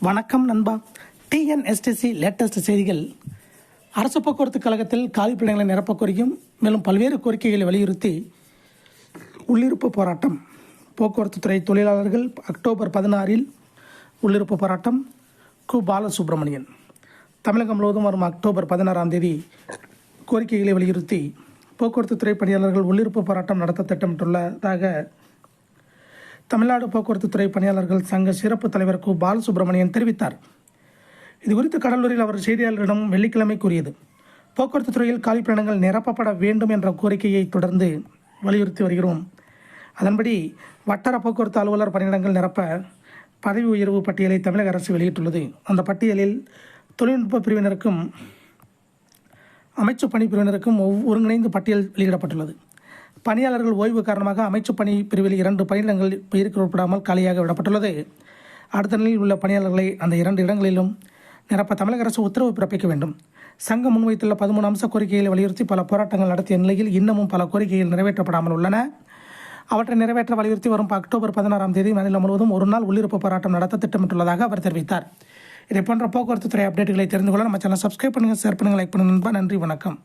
வணக்கம் நண்பா. TNSTC latest செய்திகள். அரசு போக்குவரத்து கழகத்தில் காலி பணிகளை நிரப்பக் கோரியும் மேலும் பல்வேறு கோரிக்கைகளை வலியுறுத்தி உள்ளிருப்பு போராட்டம். போக்குவரத்து துறை தொழிலாளர்கள் அக்டோபர் 16 உள்ளிருப்பு போராட்டம். கு. பாலசுப்ரமணியன். தமிழகம் முழுவதும் வரும் அக்டோபர் 16 கோரிக்கைகளை வலியுறுத்தி போக்குவரத்து துறை பணியாளர்கள் உள்ளிருப்பு போராட்டம் நடத்த திட்டமிட்டுள்ளதாக தமிழ்நாடு போக்குவரத்து துறை பணியாளர்கள் சங்க சிறப்பு தலைவர் கு. பாலசுப்ரமணியன் தெரிவித்தார். இதுகுறித்து கடலூரில் அவர் செய்தியாளர்களிடம் வெள்ளிக்கிழமை கூறியது, போக்குவரத்து துறையில் காலிப்பணியிடங்கள் நிரப்பப்பட வேண்டும் என்ற கோரிக்கையை தொடர்ந்து வலியுறுத்தி வருகிறோம். அதன்படி வட்டார போக்குவரத்து அலுவலர் பணியிடங்கள் நிரப்ப பதவி உயர்வு பட்டியலை தமிழக அரசு வெளியிட்டுள்ளது. அந்த பட்டியலில் தொழில்நுட்ப பிரிவினருக்கும் அமைச்சு பணி பிரிவினருக்கும் ஒருங்கிணைந்து பட்டியல் வெளியிடப்பட்டுள்ளது. பணியாளர்கள் ஓய்வு காரணமாக அமைச்சு பணி பிரிவில் 2 பணியிடங்கள் பெயருக்கு உட்படாமல் காலியாக விடப்பட்டுள்ளது. அடுத்த நிலையில் உள்ள பணியாளர்களை அந்த 2 இடங்களிலும் நிரப்ப தமிழக அரசு உத்தரவு பிறப்பிக்க வேண்டும். சங்கம் முன்வைத்துள்ள 13 அம்ச கோரிக்கைகளை வலியுறுத்தி பல போராட்டங்கள் நடத்திய நிலையில் இன்னமும் பல கோரிக்கைகள் நிறைவேற்றப்படாமல் உள்ளன. அவற்றை நிறைவேற்ற வலியுறுத்தி வரும் அக்டோபர் 16 மாநிலம் முழுவதும் ஒரு நாள் உள்ளிருப்பு போராட்டம் நடத்த திட்டமிட்டுள்ளதாக அவர் தெரிவித்தார். இதை போன்ற போக்குவரத்து துறை அப்டேட்டுகளை தெரிந்து கொள்ள நம்ம சேனல் சப்ஸ்கிரைப் பண்ணுங்கள், ஷேர் பண்ணுங்கள், லைக் பண்ணுங்கள். நன்றி, வணக்கம்.